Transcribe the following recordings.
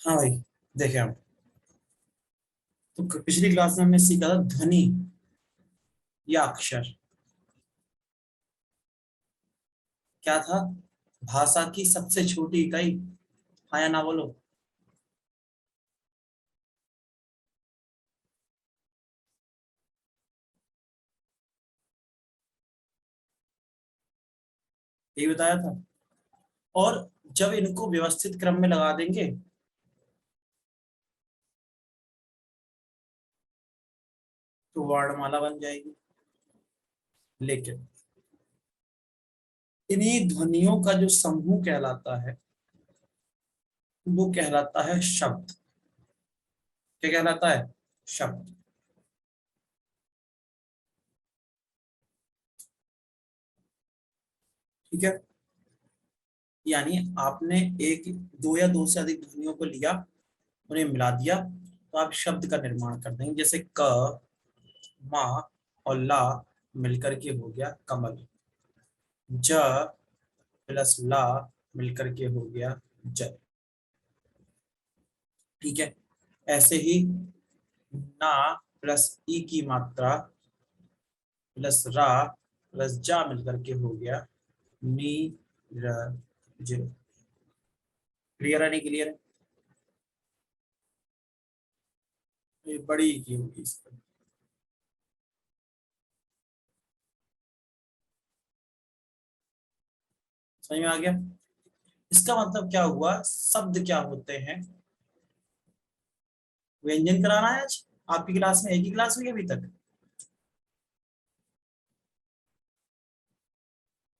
हाँ भाई, देखे हम। तो पिछली क्लास में हमने सीखा था ध्वनि या अक्षर। क्या था? भाषा की सबसे छोटी इकाई। हाँ या ना बोलो। यही बताया था। और जब इनको व्यवस्थित क्रम में लगा देंगे तो वर्णमाला बन जाएगी। लेकिन इन्हीं ध्वनियों का जो समूह कहलाता है वो कहलाता है शब्द। क्या कहलाता है? शब्द। ठीक है। यानी आपने एक, दो या दो से अधिक ध्वनियों को लिया, उन्हें मिला दिया तो आप शब्द का निर्माण कर देंगे। जैसे क, मा और ला मिलकर के हो गया कमल। ज प्लस ला मिलकर के हो गया जल। ठीक है। ऐसे ही ना प्लस ई की मात्रा प्लस रा प्लस जा मिलकर के हो गया नी र ज। क्लियर है? नहीं क्लियर है? ये बड़ी की होगी इसका। समझ में आ गया? इसका मतलब क्या हुआ? शब्द क्या होते हैं? व्यंजन कराना है आज आपकी क्लास में। एक ही क्लास हुई है अभी तक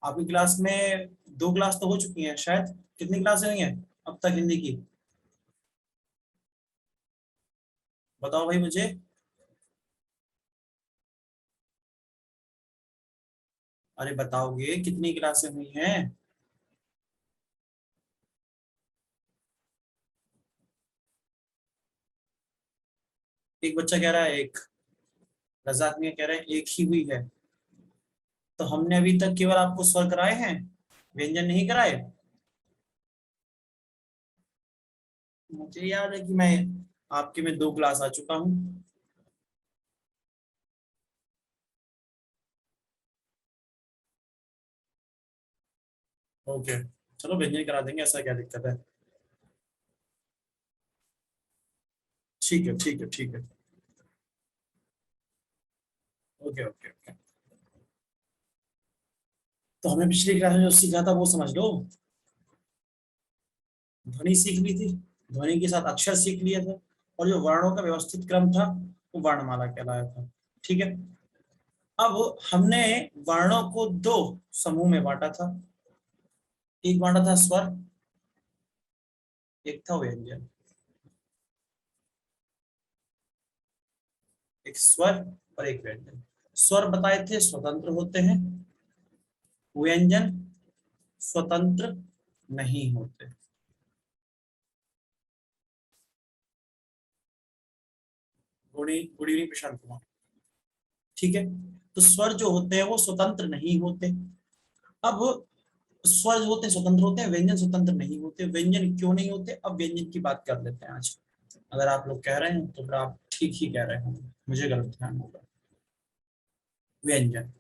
आपकी क्लास में? दो क्लास तो हो चुकी हैं शायद। कितनी क्लास हुई हैं अब तक हिंदी की? बताओ भाई मुझे। अरे बताओगे कितनी क्लासें हुई हैं? एक बच्चा कह रहा है एक। रजाक मियां कह रहे हैं एक ही हुई है। तो हमने अभी तक केवल आपको स्वर कराए हैं, व्यंजन नहीं कराए। मुझे याद है कि मैं आपके में दो क्लास आ चुका हूँ। ओके, चलो व्यंजन करा देंगे, ऐसा क्या दिक्कत है। ठीक है ठीक है ठीक है। Okay okay okay. तो हमने पिछली क्लास में जो सीखा था वो समझ लो। ध्वनि सीख ली थी, ध्वनि के साथ अक्षर सीख लिए थे, और जो वर्णों का व्यवस्थित क्रम था वो वर्णमाला कहलाया था। ठीक है। अब हमने वर्णों को दो समूह में बांटा था। एक बांटा था स्वर, एक था व्यंजन। एक स्वर और एक व्यंजन। स्वर बताए थे स्वतंत्र होते हैं, व्यंजन स्वतंत्र नहीं होते। Good evening Prashant Kumar. ठीक है। तो स्वर जो होते हैं वो स्वतंत्र नहीं होते। अब स्वर जो होते हैं स्वतंत्र होते हैं, व्यंजन स्वतंत्र नहीं होते। व्यंजन क्यों नहीं होते, अब व्यंजन की बात कर लेते हैं आज। अगर आप लोग कह रहे हैं तो फिर आप ठीक ही कह रहे होंगे, मुझे गलत ध्यान होगा। व्यंजन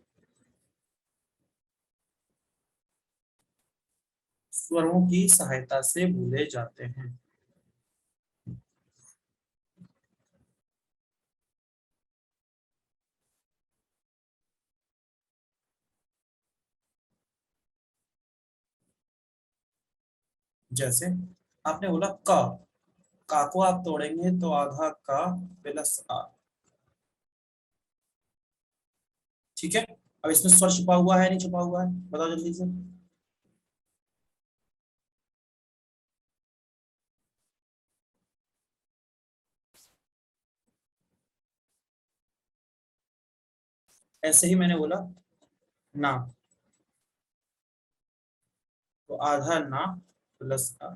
स्वरों की सहायता से बोले जाते हैं। जैसे आपने बोला क, का को आप तोड़ेंगे तो आधा का प्लस आ। ठीक है। अब इसमें स्वर छुपा हुआ है नहीं छुपा हुआ है, बताओ जल्दी से। ऐसे ही मैंने बोला ना, तो आधा ना प्लस आ।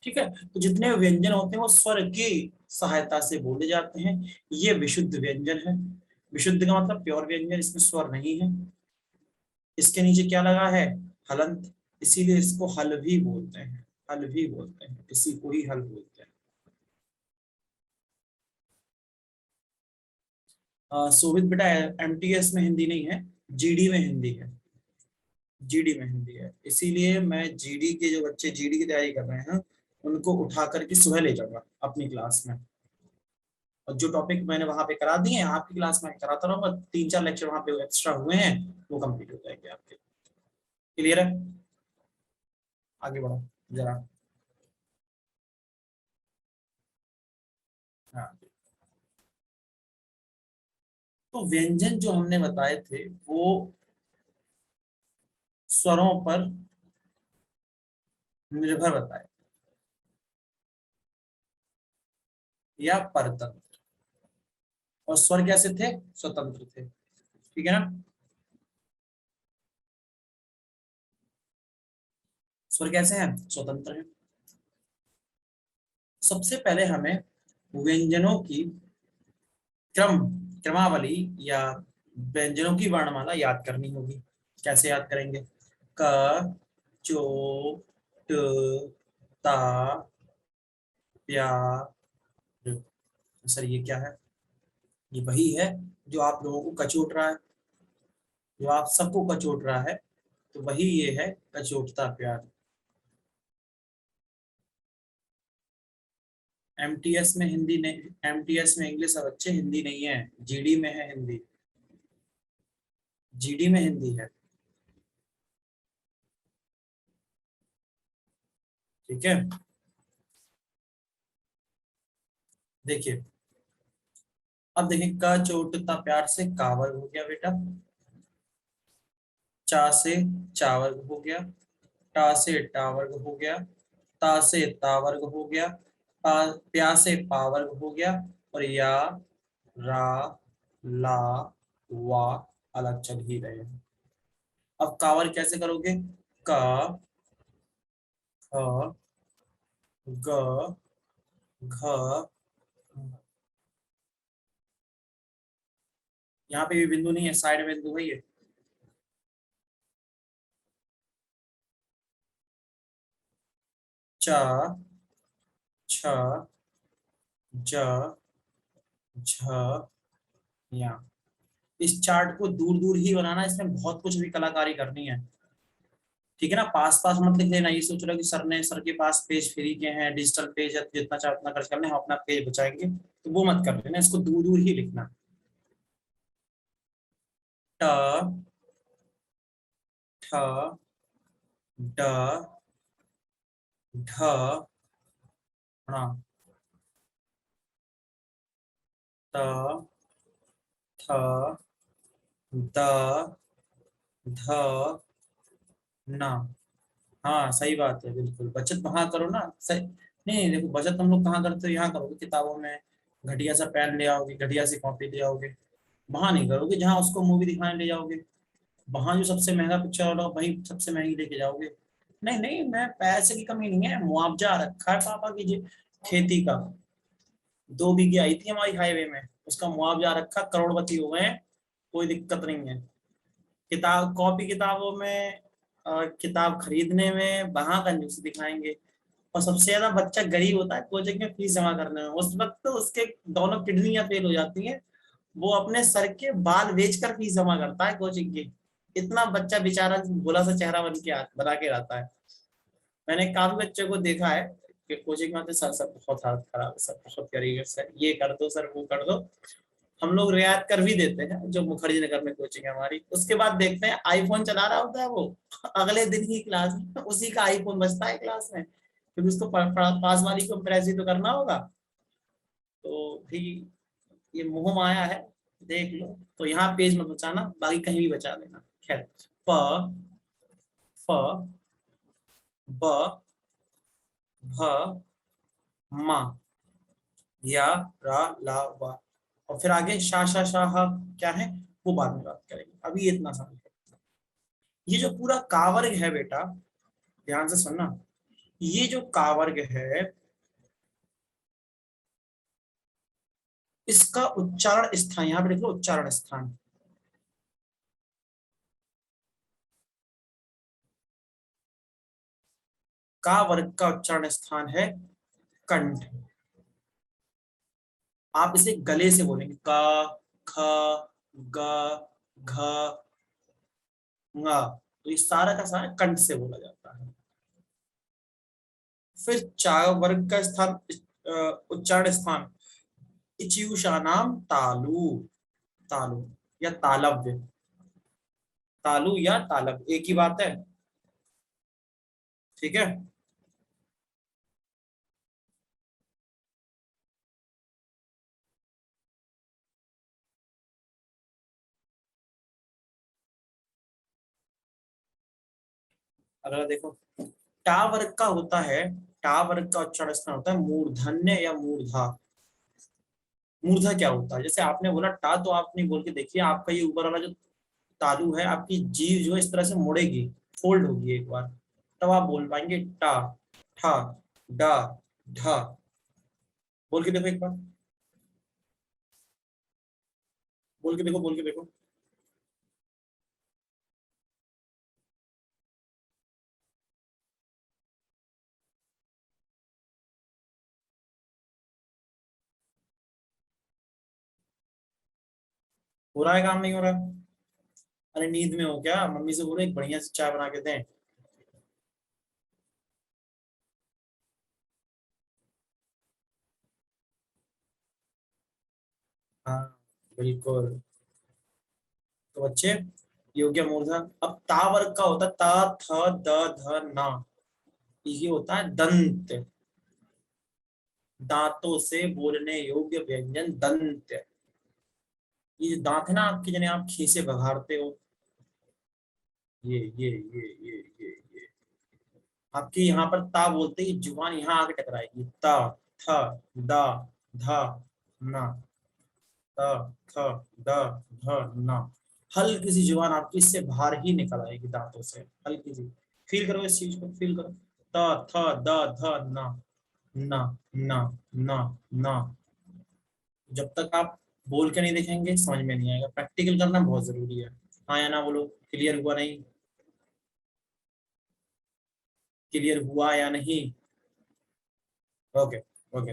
ठीक है। तो जितने व्यंजन होते हैं वो स्वर की सहायता से बोले जाते हैं। ये विशुद्ध व्यंजन है। विशुद्ध का मतलब प्योर व्यंजन, इसमें स्वर नहीं है। इसके नीचे क्या लगा है? हलंत, इसीलिए इसको हल भी बोलते हैं। हल भी बोलते हैं, इसी को ही हल बोलते हैं। शोभित बेटा एमटीएस में हिंदी नहीं है, जीडी में हिंदी है, जीडी में हिंदी है। इसीलिए मैं जीडी के जो बच्चे जीडी की तैयारी कर रहे हैं उनको उठा करके सुबह ले जाऊंगा अपनी क्लास में, और जो टॉपिक मैंने वहां पे करा दिए हैं आपकी क्लास में कराता रहूंगा, 3-4 लेक्चर वहां पे एक्स्ट्रा हुए हैं वो कंप्लीट हो जाएंगे आपके। क्लियर है? आगे बढ़ो जरा। हाँ, तो व्यंजन जो हमने बताए थे वो स्वरों पर निर्भर बताए या परतंत्र, और स्वर कैसे थे? स्वतंत्र थे। ठीक है ना? स्वर कैसे हैं? स्वतंत्र हैं। सबसे पहले हमें व्यंजनों की क्रम क्रमावली या व्यंजनों की वर्णमाला याद करनी होगी। कैसे याद करेंगे? क, चो, ट, ता, प्या, र। सर ये क्या है? ये वही है जो आप लोगों को कचोट रहा है, जो आप सबको कचोट रहा है, तो वही ये है, कचोटता प्यार। एमटीएस में हिंदी नहीं, एमटीएस में इंग्लिश है बच्चे, हिंदी नहीं है, जीडी में है हिंदी, जीडी में हिंदी है। ठीक है, देखिए अब देखिए, क चोटता प्यार से कावर्ग हो गया बेटा, चा से चावर्ग हो गया, टा से टावर्ग हो गया, ता से तावर्ग हो गया, प्या से पावर्ग हो गया, और या, रा, ला, वा अलग चल ही रहे हैं। अब कावर कैसे करोगे? क, ख, ग, घ, यहाँ पे भी बिंदु नहीं है, साइड बिंदु है ये। च, छ, ज, झ, या। इस चार्ट को दूर दूर ही बनाना, इसमें बहुत कुछ भी कलाकारी करनी है। ठीक है ना? पास पास मत लिख लेना, ये सोच रहा कि सर ने, सर के पास पेज फ्री के हैं, डिजिटल पेज है, जितना चाहे उतना खर्च कर लें, हम अपना पेज बचाएंगे, तो वो मत कर लेना, इसको दूर दूर ही लिखना। ट, ठ, ड, ढ, ण, त, थ, द, ध, न। हाँ सही बात है, बिल्कुल बचत वहां करो ना, सही। नहीं देखो, बचत हम लोग कहाँ करते हो? यहाँ करोगे किताबों में, घटिया सा पेन ले आओगे, घटिया सी कॉपी ले आओगे। वहां नहीं करोगे जहाँ उसको मूवी दिखाने ले जाओगे, वहां जो सबसे महंगा पिक्चर होगा वही सबसे महंगी लेके जाओगे। नहीं नहीं, मैं पैसे की कमी नहीं है, मुआवजा रखा है पापा की खेती का, 2 बीघे आई थी हमारी हाईवे में, उसका मुआवजा रखा, करोड़पति हो गए हैं, कोई दिक्कत नहीं है। किताब कॉपी किताबों में, किताब खरीदने में वहां कंजूसी दिखाएंगे। और सबसे ज्यादा बच्चा गरीब होता है कोचिंग में फीस जमा करने में, उस वक्त तो उसके दोनों किडनियां फेल हो जाती हैं, वो अपने सर के बाल बेचकर फीस जमा करता है कोचिंग की। इतना बच्चा बेचारा भोला सा चेहरा बना के रहता है। मैंने काफी बच्चों को देखा है कि कोचिंग में आते, सर सर बहुत हालत खराब है, सर बहुत गरीब है, ये कर दो सर, वो कर दो। हम लोग रियायत कर भी देते हैं, जो मुखर्जी नगर में कोचिंग है हमारी, उसके बाद देखते हैं आईफोन चला रहा होता है वो, अगले दिन ही क्लास में उसी का आईफोन बजता है क्लास में, क्योंकि उसको पास वाली को इम्प्रेस ही तो करना होगा। तो भी ये मोह माया है, देख लो। तो यहाँ पेज मत बचाना, बाकी कहीं भी बचा लेना। खैर, प, फ, ब, भ, म, या, रा, ला, वा, और फिर आगे शा शा शा ह क्या है वो बाद में बात करेंगे, अभी इतना समझ लो। ये जो पूरा कावर्ग है बेटा, ध्यान से सुनना, ये जो कावर्ग है इसका उच्चारण स्थान, यहाँ पे लिख लो उच्चारण स्थान। का वर्ग का उच्चारण स्थान है कंठ। आप इसे गले से बोलेंगे, का, ख, ग, घ, ङ। तो ये सारा का सारा कंठ से बोला जाता है। फिर चा वर्ग का स्थान, उच्चारण स्थान इचियुषा नाम तालु। तालु या तालव्य, तालु या तालब एक ही बात है। ठीक है। अगला देखो, टा वर्ग का होता है, टा वर्ग का उच्चारण स्थान होता है मूर्धन्य या मूर्धा। मूर्धा क्या होता है? जैसे आपने बोला टा, तो आपने बोल के देखिए, आपका ये ऊपर वाला जो तालु है, आपकी जीभ जो है इस तरह से मुड़ेगी, फोल्ड होगी एक बार, तब आप बोल पाएंगे टा, ठा, डा, ढा। बोल के देखो एक बार, बोल के देखो, बोल के देखो। हो रहा है काम, नहीं हो रहा? अरे नींद में हो क्या? मम्मी से बोलो एक बढ़िया सी चाय बना के दें। हाँ बिल्कुल। तो बच्चे, योग्य मूर्धन। अब ता वर्ग का होता है ता, थ, द, ध, ना। ये होता है दंत, दांतों से बोलने योग्य व्यंजन दंत। ये जो दांत है ना आपके, जिन्हें आप खीसे भगाड़ते हो, ये आपके यहाँ पर ता बोलते ही जुबान यहाँ आके टकराएगी। ता, थ, दा, धा, ना, ता, थ, द, ध, ना। हल्की सी जुबान आपकी इससे बाहर ही निकल आएगी दांतों से, हल्की सी। फील करो इस चीज को, फील करो। ता, थ, द, ध, ना, ना, ना, ना, ना। जब तक आप बोल के नहीं देखेंगे समझ में नहीं आएगा, प्रैक्टिकल करना बहुत जरूरी है। हाँ या ना बोलो, क्लियर हुआ नहीं? क्लियर हुआ या नहीं? Okay, okay.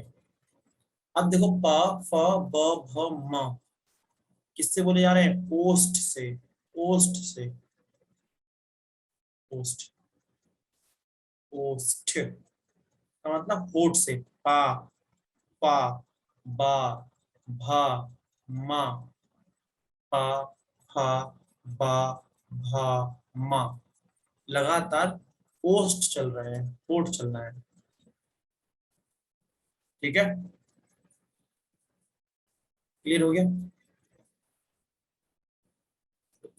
अब देखो प, फ, ब, भ, म, किससे बोले जा रहे हैं? ओष्ठ से, ओष्ठ से, ओष्ठ, ओष्ठ का मतलब होठ से। पा, पा, बा, भा, मा, पा, फा, बा, भा, मा। लगातार ओष्ठ चल रहे हैं, होठ चल रहा है। ठीक है, क्लियर हो गया?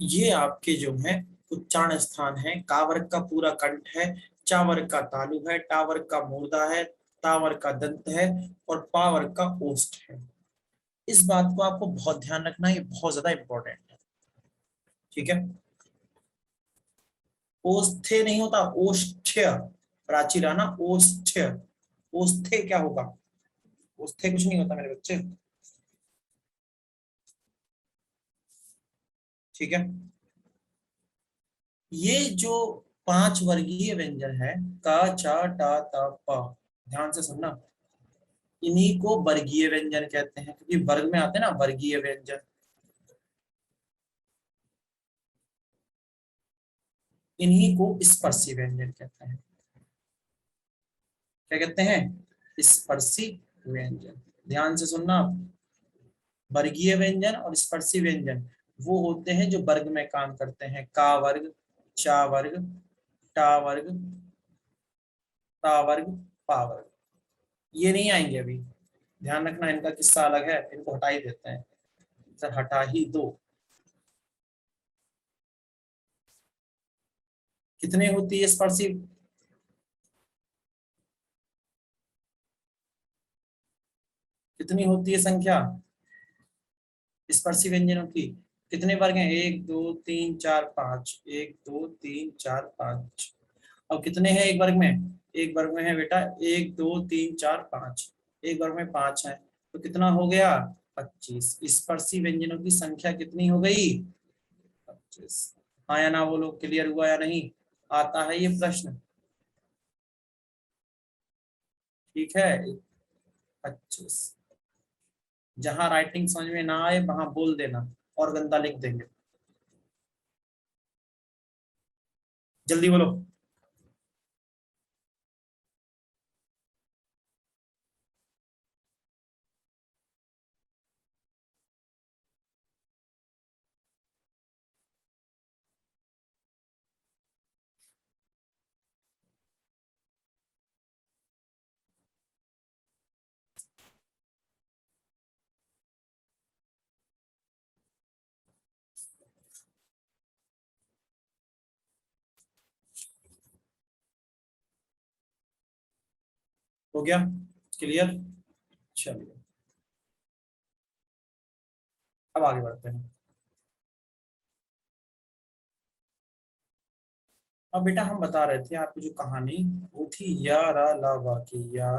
ये आपके जो है उच्चारण स्थान है। का वर्ग का पूरा कंठ है, चा वर्ग का तालु है, टा वर्ग का मूर्धा है, ता वर्ग का दंत है, और पा वर्ग का ओष्ठ है। इस बात को आपको बहुत ध्यान रखना है, ये बहुत ज्यादा इंपॉर्टेंट है। ठीक है। ओष्ठे नहीं होता, ओष्ठ्य। प्राचीर है ना, ओष्ठ्य। ओष्ठे क्या होगा? ओष्ठे कुछ नहीं होता मेरे बच्चे। ठीक है। ये जो पांच वर्गीय व्यंजन है, का, चा, टा, ता, पा, ध्यान से सुनना। इन्हीं को वर्गीय व्यंजन कहते हैं, क्योंकि वर्ग में आते हैं ना वर्गीय व्यंजन। इन्हीं को स्पर्शी व्यंजन कहते हैं। क्या कहते हैं? स्पर्शी व्यंजन। ध्यान से सुनना आप। वर्गीय व्यंजन और स्पर्शी व्यंजन वो होते हैं जो वर्ग में काम करते हैं। का वर्ग, चा वर्ग, टा वर्ग, ता वर्ग, पा वर्ग। ये नहीं आएंगे अभी, ध्यान रखना, इनका किस्सा अलग है, इनको हटा ही देते हैं। सर हटा ही दो। कितने होती है स्पर्शी? कितनी होती है संख्या स्पर्शी व्यंजनों की? कितने वर्ग हैं? एक, दो, तीन, चार, पांच। एक, दो, तीन, चार, पांच। और कितने हैं एक वर्ग में? एक वर्ग में है बेटा, एक, दो, तीन, चार, पांच। एक वर्ग में पांच है, तो कितना हो गया? 25। स्पर्शी व्यंजनों की संख्या कितनी हो गई? 25। हाँ या ना बोलो, क्लियर हुआ या नहीं? आता है ये प्रश्न? ठीक है। अच्छे से, जहां राइटिंग समझ में ना आए वहां बोल देना और गंदा लिख देंगे। जल्दी बोलो। हो गया क्लियर? चलिए अब आगे बढ़ते हैं। अब बेटा हम बता रहे थे आपकी जो कहानी वो थी या रा ला वा की, या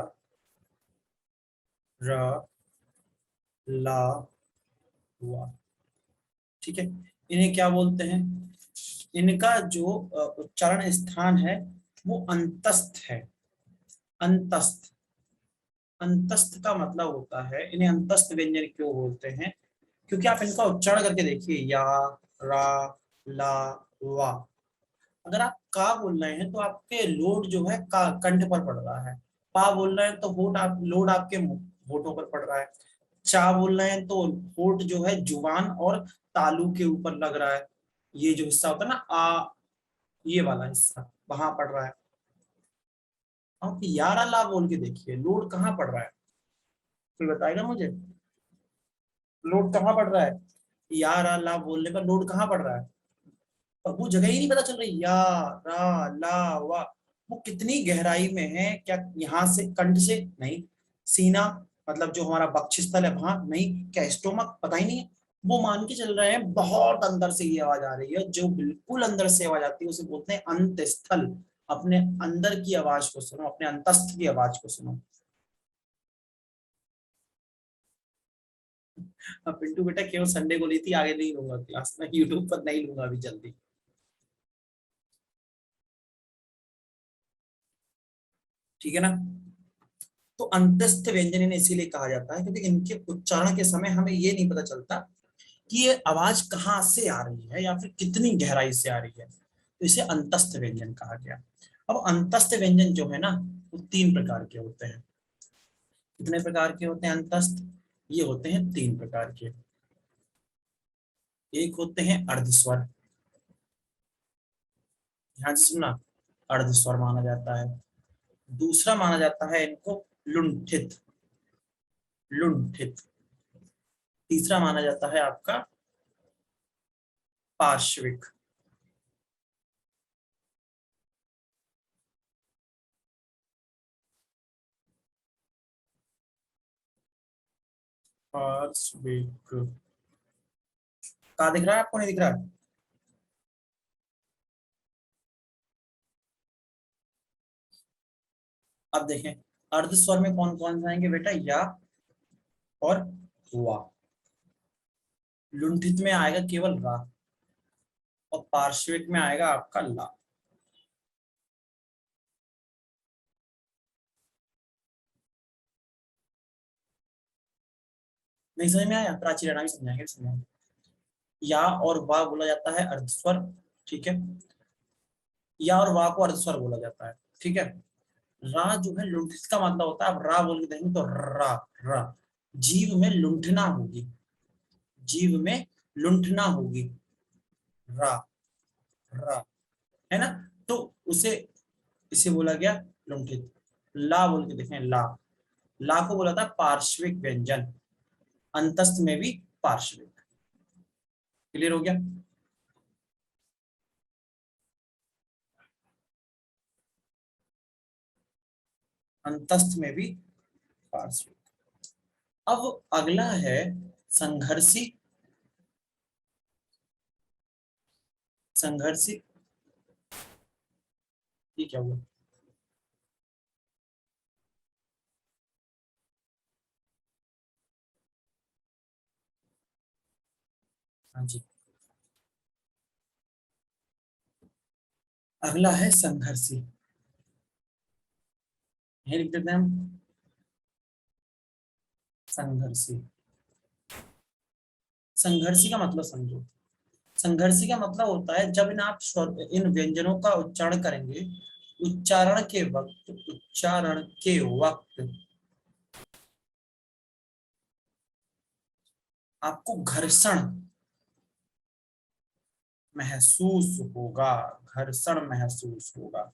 रा ला वा। ठीक है, इन्हें क्या बोलते हैं? इनका जो उच्चारण स्थान है वो अंतस्थ है। अंतस्थ। अंतस्थ का मतलब होता है, इन्हें अंतस्थ व्यंजन क्यों बोलते हैं? क्योंकि आप इनका उच्चारण करके देखिए, या रा ला वा। अगर आप का बोल रहे हैं तो आपके लोड जो है का कंठ पर पड़ रहा है। पा बोल रहे हैं तो होठ आप लोड आपके होठों पर पड़ रहा है। चा बोल रहे हैं तो होठ जो है जुबान और तालू के ऊपर लग रहा है। ये जो हिस्सा होता है ना आ, ये वाला हिस्सा वहां पड़ रहा है। आप यारा ला बोल के देखिए, लोड कहाँ पड़ रहा है? कोई बताएगा मुझे? लोड कहाँ पड़ रहा है? यारा ला बोलने पर लोड कहाँ पड़ रहा है? और वो जगह ही नहीं पता चल रही, या रा ला वा। वो कितनी गहराई में है, क्या यहाँ से कंठ से नहीं, सीना मतलब जो हमारा वक्षस्थल है वहां नहीं, क्या स्टोमक, पता ही नहीं है। वो मान के चल रहे हैं बहुत अंदर से ये आवाज आ रही है, जो बिल्कुल अंदर से आवाज आती है उसे बोलते हैं अंत स्थल। अपने अंदर की आवाज को सुनो, अपने अंतस्थ की आवाज को सुनो। अब पिंटू बेटा केवल संडे को ली थी, आगे नहीं लूंगा क्लास में, यूट्यूब पर नहीं लूंगा अभी जल्दी। ठीक है ना? तो अंतस्थ व्यंजन इन्हें इसीलिए कहा जाता है क्योंकि इनके उच्चारण के समय हमें ये नहीं पता चलता कि ये आवाज कहाँ से आ रही है या फिर कितनी गहराई से आ रही है, तो इसे अंतस्थ व्यंजन कहा गया। अब अंतस्थ व्यंजन जो है ना वो तीन प्रकार के होते हैं। कितने प्रकार के होते हैं अंतस्थ? ये होते हैं तीन प्रकार के। एक होते हैं अर्धस्वर। ध्यान से सुनना, अर्धस्वर माना जाता है। दूसरा माना जाता है इनको लुंठित। लुंठित। तीसरा माना जाता है आपका पार्श्विक। पार्श्विक कहा दिख रहा है आपको, नहीं दिख रहा है? अब देखें, अर्ध स्वर में कौन कौन से आएंगे बेटा? या और वा। लुंठित में आएगा केवल रा, और पार्श्विक में आएगा आपका ला। नहीं समझ में आया? प्राची राणा भी समझाएंगे, समझाएंगे। या और वा बोला जाता है अर्ध स्वर। ठीक है, या और वा को अर्ध स्वर बोला जाता है। ठीक है। रा जो है लुंठित का मतलब होता है, अब रा बोल के देखेंगे तो रा। रा, जीव में लुंठना होगी, जीव में लुंठना होगी। रा, रा, है ना? तो उसे, इसे बोला गया लुंठित। ला बोल के देखें, ला। ला को बोला था पार्श्विक व्यंजन, अंतस्थ में भी पार्श्विक। क्लियर हो गया? अंतस्थ में भी पार्श्विक। अब अगला है संघर्षी। संघर्षी, ये क्या हुआ? हाँ जी, अगला है संघर्षी। यही लिख देते हैं हम। संघर्षी। संघर्षी का मतलब समझो। संघर्षी का मतलब होता है जब इन व्यंजनों का उच्चारण करेंगे, उच्चारण के वक्त आपको घर्षण महसूस होगा। घर्षण महसूस होगा।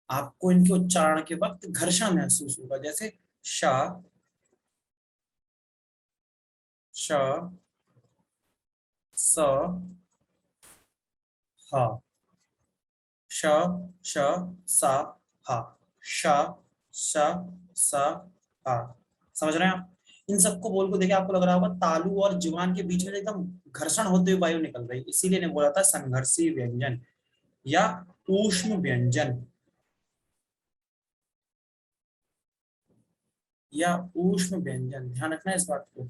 आपको इनके उच्चारण के वक्त घर्षण महसूस होगा। जैसे श, श, स, ह, श, श, सा, हा, श, श, स, हा। समझ रहे हैं आप? इन सबको बोल को देखिए, आपको लग रहा होगा तालु और जुबान के बीच में एकदम घर्षण होते हुए वायु निकल रही, इसीलिए ने बोला था संघर्षी व्यंजन या ऊष्म व्यंजन, या ऊष्म व्यंजन। ध्यान रखना है इस बात को।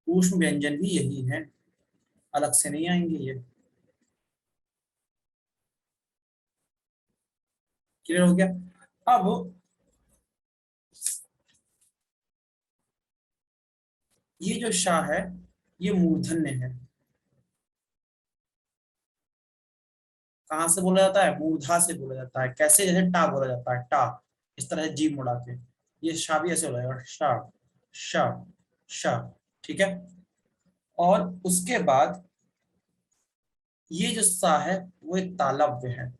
ऊष्म व्यंजन भी यही है, अलग से नहीं आएंगे ये। क्लियर हो गया? अब ये जो शाह है, ये मूर्धन्य है। कहाँ से बोला जाता है? मूर्धा से बोला जाता है। कैसे? जैसे टा बोला जाता है, टा, इस तरह जीभ मुड़ा के। ये शाह भी ऐसे हो जाएगा, शाह, शाह, शाह। ठीक है। और उसके बाद ये जो सा है, वो एक तालव्य है।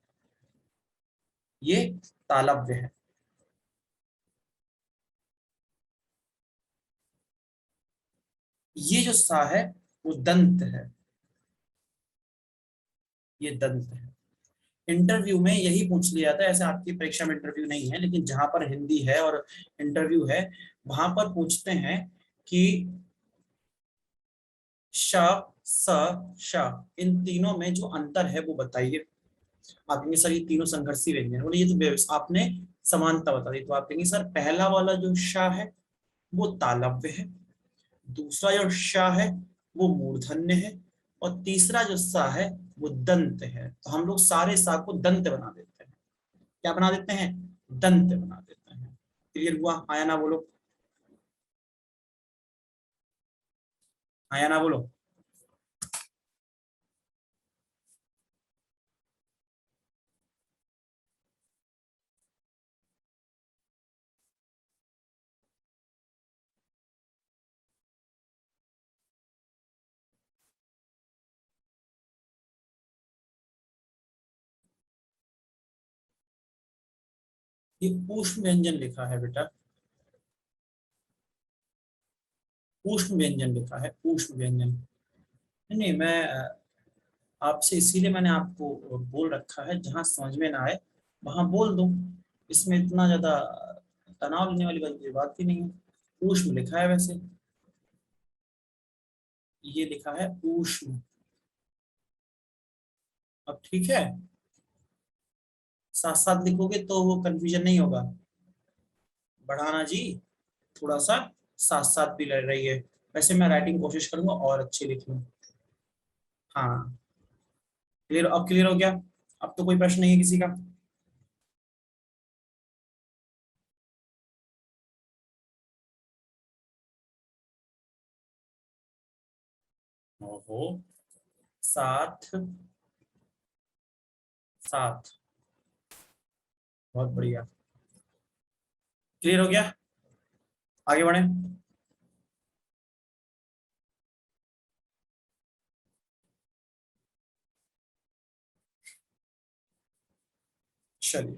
ये तालव्य है। ये जो सा है, वो दंत है। ये दंत है। इंटरव्यू में यही पूछ लिया था, ऐसे आपकी परीक्षा में इंटरव्यू नहीं है, लेकिन जहां पर हिंदी है और इंटरव्यू है, वहां पर पूछते हैं कि श, स, श, इन तीनों में जो अंतर है वो बताइए। आप कहेंगे सर ये तीनों संघर्षी व्यंजन है। बोले ये तो आपने समानता बता दी। तो आप कहेंगे सर पहला वाला जो श है वो तालव्य है, दूसरा जो श है वो मूर्धन्य है, और तीसरा जो सा है वो दंत है। तो हम लोग सारे सा को दंत बना देते हैं। क्या बना देते हैं? दंत बना देते हैं। क्लियर हुआ? आया ना बोलो, आया ना बोलो। ये ऊष्म व्यंजन लिखा है बेटा, ऊष्म व्यंजन लिखा है, ऊष्म व्यंजन। नहीं नहीं, मैं आपसे इसीलिए मैंने आपको बोल रखा है, जहां समझ में ना आए वहां बोल दो। इसमें इतना ज्यादा तनाव लेने वाली बात ही नहीं है। ऊष्म लिखा है वैसे, ये लिखा है ऊष्म। अब ठीक है, साथ साथ लिखोगे तो वो कंफ्यूजन नहीं होगा। बढ़ाना जी, थोड़ा सा साथ साथ भी लड़ रही है। वैसे मैं राइटिंग कोशिश करूंगा और अच्छी लिखूं। हाँ, क्लियर? अब क्लियर हो गया? अब तो कोई प्रश्न नहीं है किसी का? ओहो, साथ, साथ, बहुत बढ़िया। क्लियर हो गया? आगे बढ़े। चलिए,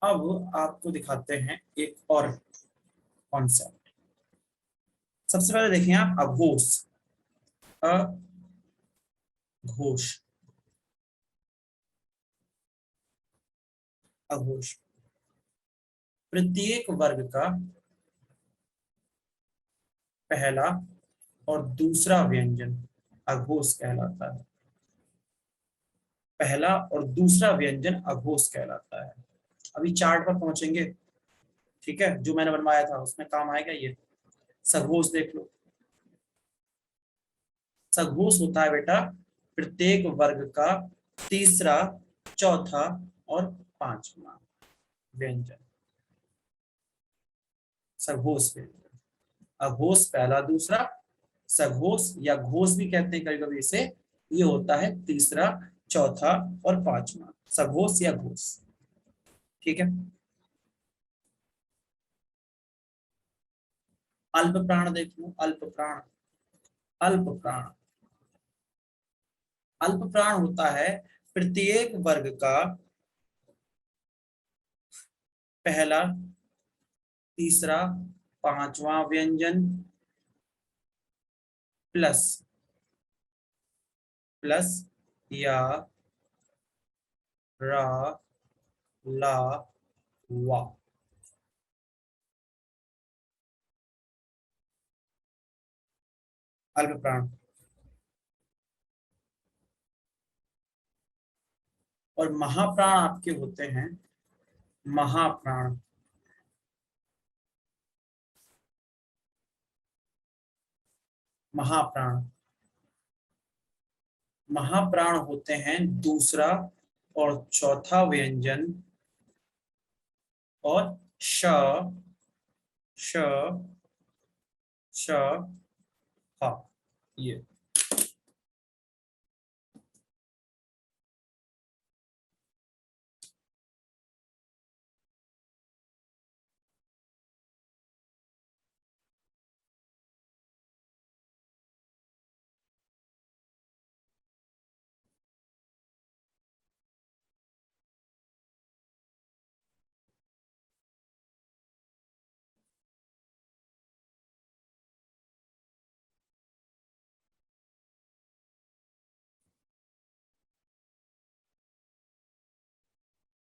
अब आपको दिखाते हैं एक और कॉन्सेप्ट। सबसे पहले देखें आप अघोष। अघोष, अघोष प्रत्येक वर्ग का पहला और दूसरा व्यंजन अघोष कहलाता है। पहला और दूसरा व्यंजन अघोष कहलाता है। अभी चार्ट पर पहुंचेंगे, ठीक है? जो मैंने बनवाया था उसमें काम आएगा ये। सघोष देख लो, सघोष होता है बेटा प्रत्येक वर्ग का तीसरा, चौथा और पांचवा व्यंजन, सघोष व्यंजन। अघोष पहला दूसरा, सघोष या घोष भी कहते हैं कभी कभी इसे, ये होता है तीसरा, चौथा और पांचवा, सघोष या घोष। ठीक है। अल्प प्राण देख लो, अल्प प्राण। अल्प प्राण, अल्प प्राण होता है प्रत्येक वर्ग का पहला, तीसरा, पांचवा व्यंजन प्लस प्लस या रा ला वा। अल्प प्राण। और महाप्राण आपके होते हैं, महाप्राण, महाप्राण, महाप्राण होते हैं दूसरा और चौथा व्यंजन और श श श हा, ये।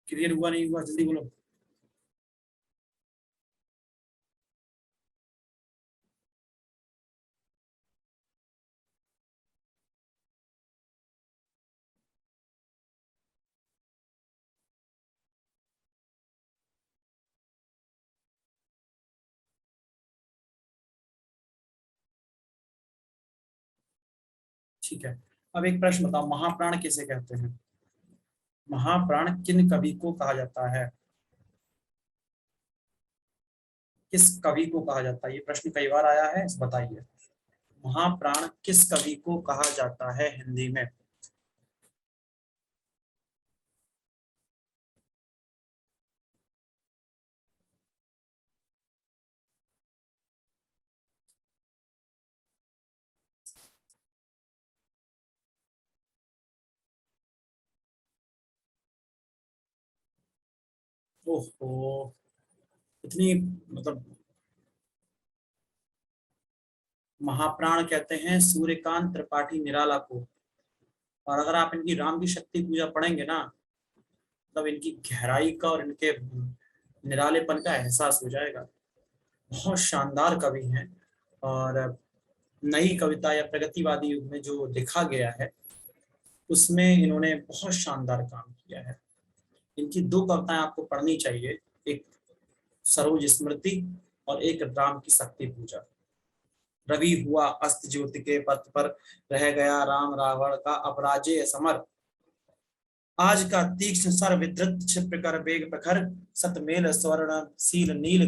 क्लियर हुआ नहीं हुआ, जल्दी बोलो। ठीक है। अब एक प्रश्न बताओ, महाप्राण किसे कहते हैं? महाप्राण किन कवि को कहा जाता है? किस कवि को कहा जाता है? ये प्रश्न कई बार आया है, बताइए। महाप्राण किस कवि को कहा जाता है हिंदी में? ओहो, इतनी मतलब, महाप्राण कहते हैं सूर्यकांत त्रिपाठी निराला को। और अगर आप इनकी राम की शक्ति पूजा पढ़ेंगे ना, तब इनकी गहराई का और इनके निरालेपन का एहसास हो जाएगा। बहुत शानदार कवि हैं। और नई कविता या प्रगतिवादी युग में जो लिखा गया है उसमें इन्होंने बहुत शानदार काम किया है। इनकी दो कविताएं आपको पढ़नी चाहिए, एक सरोज स्मृति और एक राम की शक्ति पूजा। रवि हुआ अस्त ज्योति के पथ पर, रह गया राम रावण का अपराजय समर। आज का तीक्ष्ण सर विधृत क्षिप्र कर वेग प्रखर, सतमेल स्वर्ण सील नील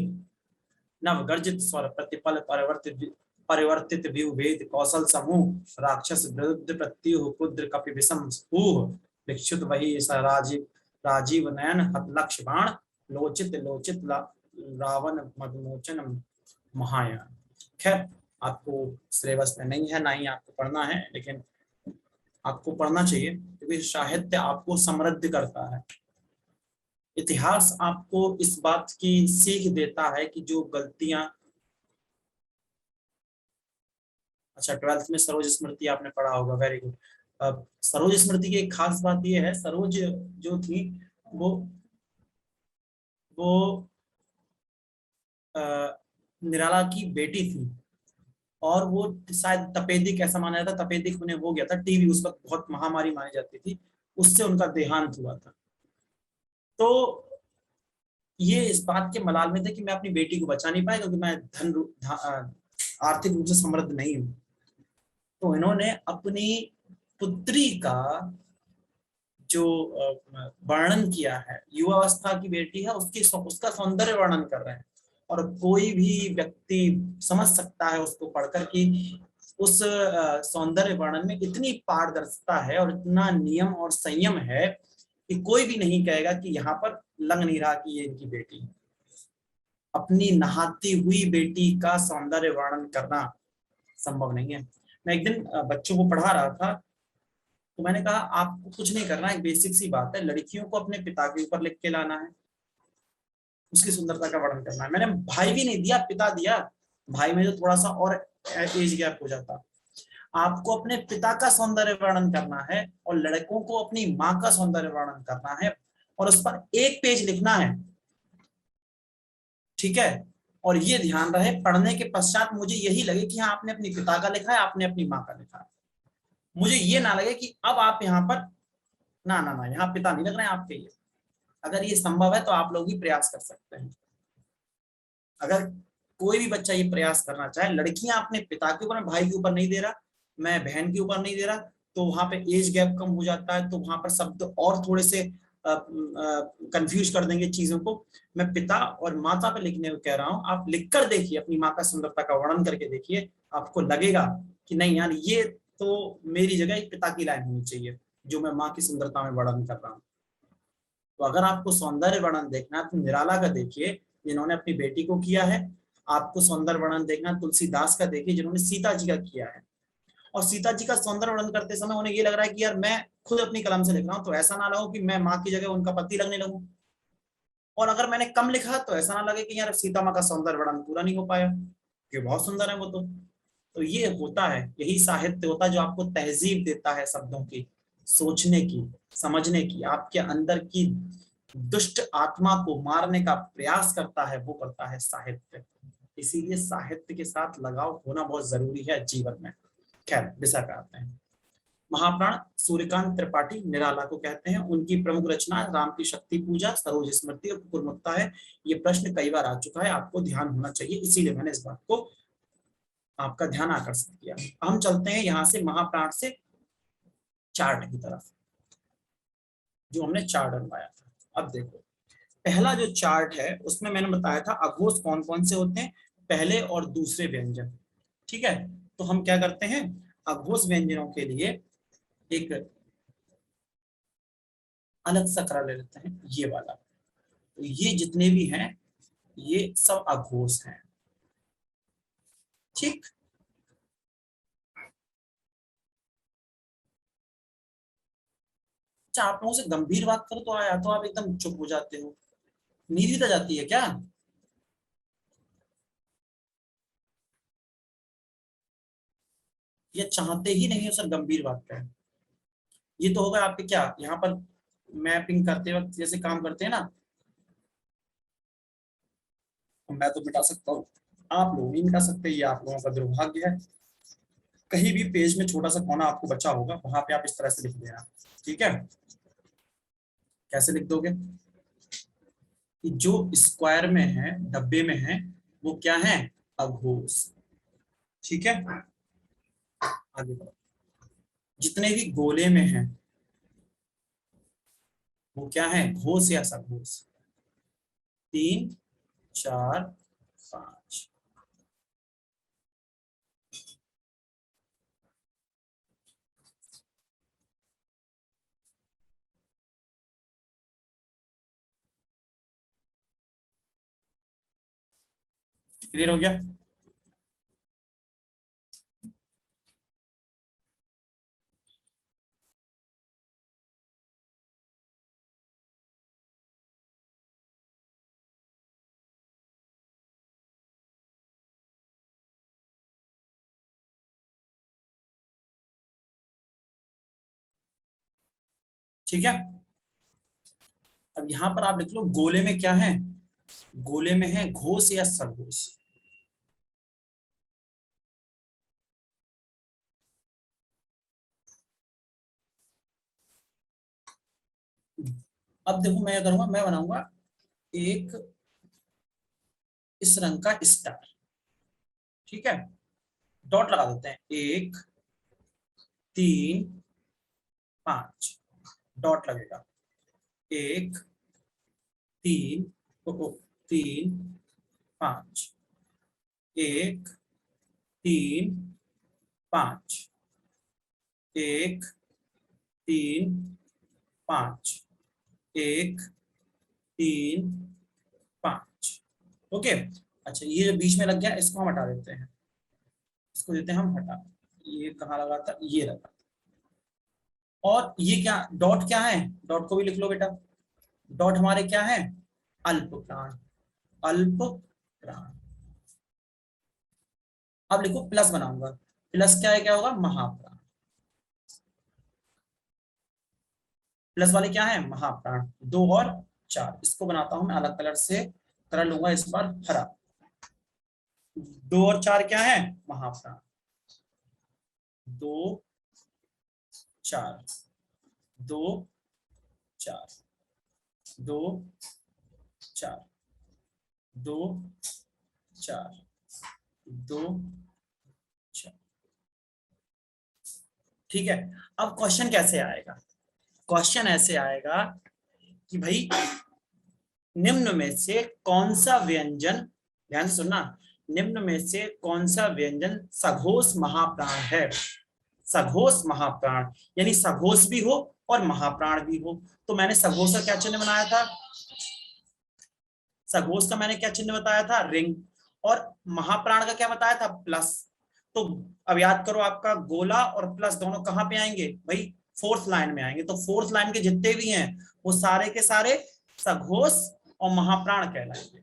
नव गर्जित स्वर प्रतिपल परिवर्तित परिवर्तित व्यू भेद कौशल समूह। राक्षस विरुद्ध प्रत्युह कुद्र कपि विषम स्पूह, विक्षुत वही राजीव राजीव नयन हत लक्ष्य बाण, लोचित लोचित रावण मदमोचन महायान। खैर, आपको सिलेबस में नहीं है, ना ही आपको पढ़ना है, लेकिन आपको पढ़ना चाहिए क्योंकि साहित्य आपको समृद्ध करता है। इतिहास आपको इस बात की सीख देता है कि जो गलतियां, अच्छा 12th में सरोज स्मृति आपने पढ़ा होगा, वेरी गुड। अब सरोज स्मृति की एक खास बात यह है, सरोज जो थी वो वो निराला की बेटी थी। और वो शायद तपेदिक ऐसा माना जाता, तपेदिक उन्हें हो गया था, टीबी उस वक्त बहुत महामारी मानी जाती थी, उससे उनका देहांत हुआ था। तो ये इस बात के मलाल में थे कि मैं अपनी बेटी को बचा नहीं पाया क्योंकि मैं आर्थिक रूप से समृद्ध नहीं हूँ। तो इन्होंने अपनी पुत्री का जो वर्णन किया है, युवावस्था की बेटी है, उसका सौंदर्य वर्णन कर रहे हैं। और कोई भी व्यक्ति समझ सकता है उसको पढ़कर कि उस सौंदर्य वर्णन में इतनी पारदर्शिता है और इतना नियम और संयम है कि कोई भी नहीं कहेगा कि यहाँ पर लग नहीं रहा कि ये इनकी बेटी है। अपनी नहाती हुई बेटी का सौंदर्य वर्णन करना संभव नहीं है। मैं एक दिन बच्चों को पढ़ा रहा था, तो मैंने कहा आपको कुछ नहीं करना, एक बेसिक सी बात है, लड़कियों को अपने पिता के ऊपर लिख के लाना है, उसकी सुंदरता का वर्णन करना है। मैंने भाई भी नहीं दिया, पिता दिया। भाई में जो थोड़ा सा और एज गैप हो जाता। आपको अपने पिता का सौंदर्य वर्णन करना है और लड़कों को अपनी माँ का सौंदर्य वर्णन करना है, और उस पर एक पेज लिखना है, ठीक है। और ये ध्यान रहे, पढ़ने के पश्चात मुझे यही लगे कि हाँ आपने अपनी पिता का लिखा है, आपने अपनी माँ का लिखा है। मुझे ये ना लगे कि अब आप यहाँ पर ना ना ना यहाँ पिता नहीं लग रहे हैं आपके ये। अगर ये संभव है तो आप लोग भी प्रयास कर सकते हैं। अगर कोई भी बच्चा ये प्रयास करना चाहे, लड़कियां अपने पिता के ऊपर, मैं भाई के ऊपर नहीं दे रहा, मैं बहन के ऊपर नहीं दे रहा, तो वहां पे एज गैप कम हो जाता है, तो वहां पर शब्द और थोड़े से कंफ्यूज कर देंगे चीजों को। मैं पिता और माता पे लिखने को कह रहा हूँ, आप लिख कर देखिए, अपनी माँ का सुंदरता का वर्णन करके देखिए, आपको लगेगा कि नहीं यार ये तो मेरी जगह एक पिता की लाइन होनी चाहिए जो मैं माँ की सुंदरता में वर्णन कर रहा हूँ। तो अगर आपको सौंदर्य वर्णन देखना है तो निराला का देखिए, जिन्होंने अपनी बेटी को किया है। आपको सौंदर्य वर्णन देखना तुलसीदास का देखिए, जिन्होंने सीता जी का किया है। और सीता जी का सौंदर्य वर्णन करते समय उन्हें ये लग रहा है कि यार मैं खुद अपनी कलम से लिख रहा हूँ, तो ऐसा ना लगो कि मैं माँ की जगह उनका पति लगने लगूं। और अगर मैंने कम लिखा तो ऐसा ना लगे कि यार सीता माँ का सौंदर्य वर्णन पूरा नहीं हो पाया, कि बहुत सुंदर है वो तो ये होता है, यही साहित्य होता है जो आपको तहजीब देता है शब्दों की, सोचने की, समझने की, आपके अंदर की दुष्ट आत्मा को मारने का प्रयास करता है, वो करता है साहित्य। इसीलिए साहित्य के साथ लगाव होना बहुत जरूरी है जीवन में। खैर विषय पे आते हैं। महाप्राण सूर्यकांत त्रिपाठी निराला को कहते हैं। उनकी प्रमुख रचना राम की शक्ति पूजा, सरोज स्मृति और कुकुरमुक्ता है। ये प्रश्न कई बार आ चुका है, आपको ध्यान होना चाहिए, इसीलिए मैंने इस बात को आपका ध्यान आकर्षित किया। हम चलते हैं यहाँ से महाप्राण से चार्ट की तरफ, जो हमने चार्ट बनवाया था। अब देखो, पहला जो चार्ट है उसमें मैंने बताया था अघोष कौन कौन से होते हैं, पहले और दूसरे व्यंजन, ठीक है। तो हम क्या करते हैं, अघोष व्यंजनों के लिए एक अलग सा करा ले लेते हैं, ये वाला। तो ये जितने भी हैं ये सब अघोष हैं, ठीक। अच्छा, आप लोगों से गंभीर बात करो तो आया तो आप एकदम चुप हो जाते हो, नींद आ जाती है क्या? ये चाहते ही नहीं हो सर गंभीर बात का है। ये तो होगा आपके क्या यहाँ पर मैपिंग करते वक्त जैसे काम करते हैं ना, मैं तो मिटा सकता हूँ, आप लोग नहीं मिटा सकते, ये आप लोगों का दुर्भाग्य है। कहीं भी पेज में छोटा सा कोना आपको बचा होगा, वहां पे आप इस तरह से लिख देना, ठीक है। कैसे लिख दोगे कि जो स्क्वायर में है, डब्बे में है, वो क्या है, अघोष, ठीक है। आगे बढ़ो, जितने भी गोले में है वो क्या है, घोष या सघोष। 3 4 5, क्लियर हो गया? ठीक है। अब यहां पर आप लिख लो गोले में क्या है, गोले में है घोष या सघोष। अब देखो मैं क्या करूंगा, मैं बनाऊंगा एक इस रंग का स्टार, ठीक है। डॉट लगा देते हैं, 1 3 5 डॉट लगेगा, 1 3 3 5, 1 3 5, 1 3 5, 1 3 5। ओके, अच्छा ये जो बीच में लग गया इसको हम हटा देते हैं, इसको देते हैं हम हटा, ये कहाँ लगा था, ये लगा। और ये क्या डॉट क्या है, डॉट को भी लिख लो बेटा, डॉट हमारे क्या है, अल्प प्राण, अल्प प्राण। अब लिखो प्लस बनाऊंगा, प्लस क्या है, क्या होगा, महाप्राण। प्लस वाले क्या है, महाप्राण, 2 और 4। इसको बनाता हूं मैं अलग कलर से, कलर लूंगा इस बार हरा। 2 और 4 क्या है, महाप्राण, 2 4, 2 4, 2 4, 2 4, 2 4। ठीक है, अब क्वेश्चन कैसे आएगा, क्वेश्चन ऐसे आएगा कि भाई निम्न में से कौन सा व्यंजन, ध्यान से सुनना, निम्न में से कौन सा व्यंजन सघोष महाप्राण है। सघोष महाप्राण यानी सघोष भी हो और महाप्राण भी हो। तो मैंने सघोष का क्या चिन्ह बनाया था, सघोष का मैंने क्या चिन्ह बताया था, रिंग, और महाप्राण का क्या बताया था, प्लस। तो अब याद करो, आपका गोला और प्लस दोनों कहां पे आएंगे भाई, फोर्थ लाइन में आएंगे। तो फोर्थ लाइन के जितने भी हैं वो सारे के सारे सघोष और महाप्राण कहलाएंगे।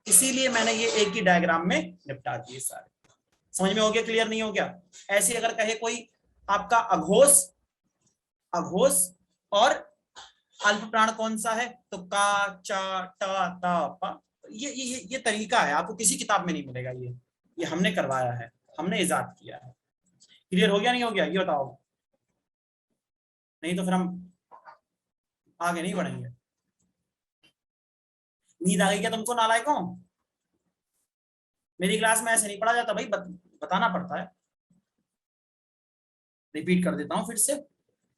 इसीलिए मैंने ये एक ही डायग्राम में निपटा दिए सारे। समझ में हो गया, क्लियर नहीं हो गया। ऐसे अगर कहे कोई आपका अघोष, अघोष और अल्प प्राण कौन सा है, तो का चा टा ता पा, ये तरीका है, आपको किसी किताब में नहीं मिलेगा। ये हमने करवाया है, हमने इजाद किया है। क्लियर हो गया नहीं हो गया, ये बताओ, नहीं तो फिर हम आगे नहीं बढ़ेंगे। नींद आ गई क्या तुमको नालायकों, मेरी क्लास में ऐसे नहीं पढ़ा जाता भाई, बताना पड़ता है। रिपीट कर देता हूँ फिर से,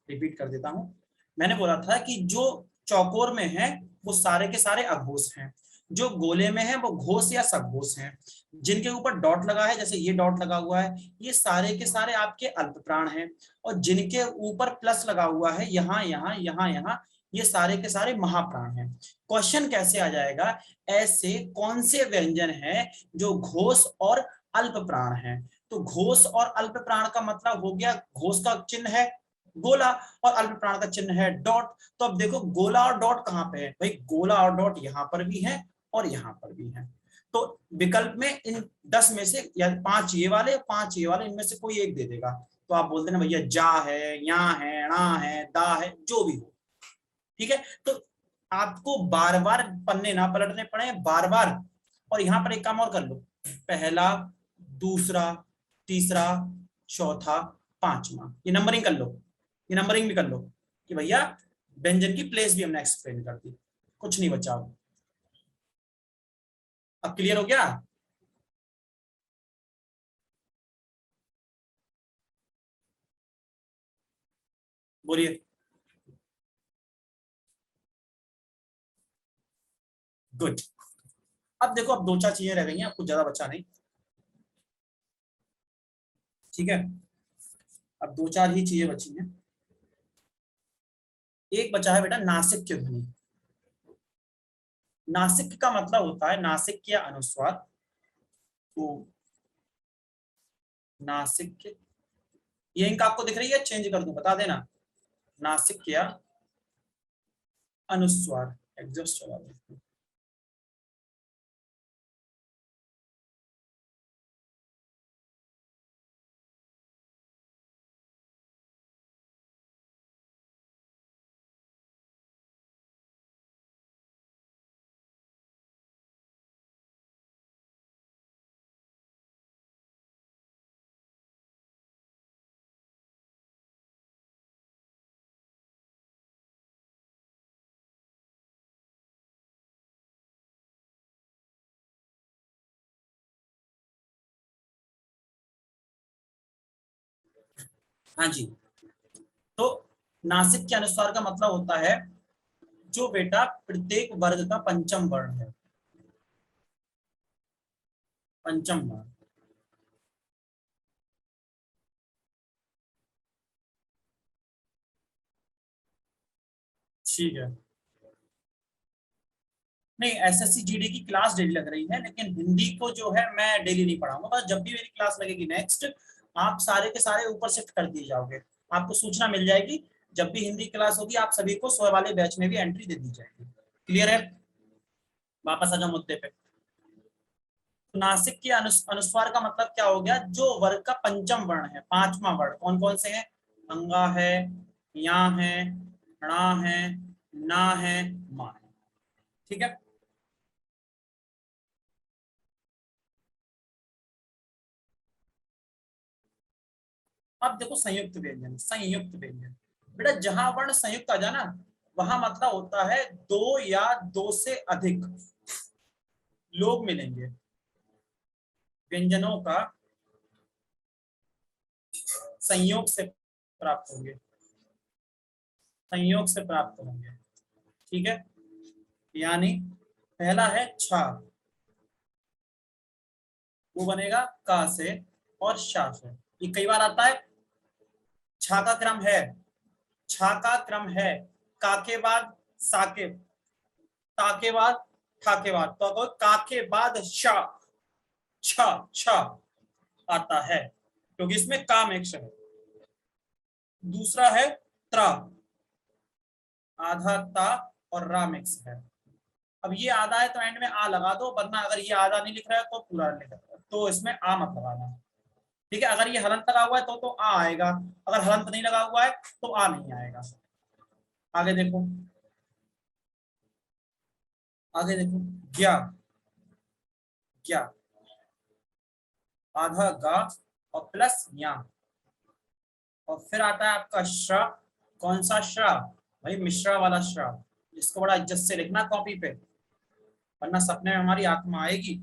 रिपीट कर देता हूँ। मैंने बोला था कि जो चौकोर में है वो सारे के सारे अघोष हैं, जो गोले में है वो घोष या सघोष हैं, जिनके ऊपर डॉट लगा है, जैसे ये डॉट लगा हुआ है, ये सारे के सारे आपके अल्प प्राण हैं, और जिनके ऊपर प्लस लगा हुआ है यहाँ यहाँ यहाँ यहाँ, ये सारे के सारे महाप्राण हैं। क्वेश्चन कैसे आ जाएगा, ऐसे कौन से व्यंजन हैं जो घोष और अल्प प्राण हैं। तो घोष और अल्प प्राण का मतलब हो गया, घोष का चिन्ह है गोला और अल्प प्राण का चिन्ह है डॉट। तो अब देखो गोला और डॉट कहां पे है भाई, गोला और डॉट यहां पर भी है और यहां पर भी है। तो विकल्प में इन 10 में से या 5 ये वाले 5 ये वाले, इनमें से कोई एक दे देगा। तो आप बोलते ना भैया जा है, या है, णा है, दा है, जो भी हो। ठीक है, तो आपको बार बार पन्ने ना पलटने पड़े, बार बार। और यहां पर एक काम और कर लो, पहला, दूसरा, तीसरा, चौथा, पांचवा, ये नंबरिंग कर लो, ये नंबरिंग भी कर लो कि भैया व्यंजन की प्लेस भी हमने एक्सप्लेन कर दी, कुछ नहीं बचा। अब क्लियर हो गया। बोलिए। गुड। अब देखो, अब 2-4 चीजें रह गई हैं, कुछ ज्यादा बचा नहीं। ठीक है, अब 2-4 ही चीजें बची हैं। एक बचा है बेटा नासिक की ध्वनि। नासिक का मतलब होता है नासिक या अनुस्वार। तो नासिक, ये इनका आपको दिख रही है, चेंज कर दूं बता देना, नासिक या अनुस्वार, एग्जॉस्ट चला दें। हाँ जी, नासिक के अनुस्वार का मतलब होता है जो बेटा प्रत्येक वर्ग का पंचम वर्ण है, पंचम वर्ण। ठीक है। नहीं, एसएससी जीडी की क्लास डेली लग रही है, लेकिन हिंदी को जो है मैं डेली नहीं पढ़ाऊंगा, बस जब भी मेरी क्लास लगेगी नेक्स्ट, आप सारे के सारे ऊपर शिफ्ट कर दिए जाओगे, आपको सूचना मिल जाएगी। जब भी हिंदी क्लास होगी आप सभी को 100 वाले बैच में भी एंट्री दे दी जाएगी। क्लियर है? वापस आ जाओ मुद्दे पे। तो नासिक के अनुस्वार का मतलब क्या हो गया, जो वर्ग का पंचम वर्ण है, पांचवा वर्ण। कौन कौन से हैं? अंगा है, या है, णा है, ना है, मा है। ठीक है। अब देखो संयुक्त व्यंजन, संयुक्त व्यंजन बेटा जहां वर्ण संयुक्त आ जाए ना, वहां मतलब होता है दो या दो से अधिक लोग मिलेंगे, व्यंजनों का संयोग से प्राप्त होंगे, संयोग से प्राप्त होंगे। ठीक है। यानी पहला है छा, वो बनेगा का से और शा से। ये कई बार आता है। छा का क्रम है, छा का क्रम है का के बाद सा के, ता के बाद ठा के बाद, तो अगर का के बाद शा, छ छ आता है, क्योंकि इसमें काम एक है। दूसरा है त्रा, आधा ता और रा मिक्स है। अब ये आधा है तो एंड में आ लगा दो, वरना अगर ये आधा नहीं लिख रहा है तो पूरा लिख रहा है, तो इसमें आ मत लगाना। ठीक है। अगर ये हलंत लगा हुआ है तो आ आएगा, अगर हलंत नहीं लगा हुआ है तो आ नहीं आएगा। आगे देखो, आगे देखो। ज्ञा, ज्ञा, आधा गा और प्लस या, और फिर आता है आपका श्रा। कौन सा श्रा? भाई मिश्रा वाला श्रा। इसको बड़ा इज्जत से लिखना कॉपी पे, वरना सपने में हमारी आत्मा आएगी।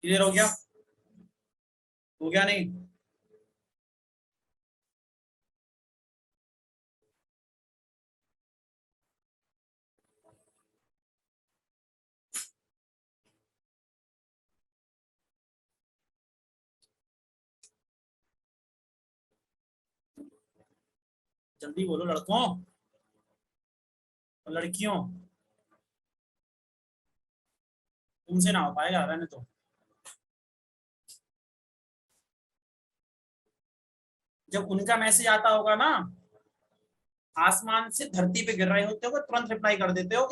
क्लियर हो गया? हो गया नहीं? जल्दी बोलो लड़कों और लड़कियों, तुमसे ना हो पाएगा, रहने तो। जब उनका मैसेज आता होगा ना, आसमान से धरती पे गिर रहे होते हो, तुरंत रिप्लाई कर देते हो।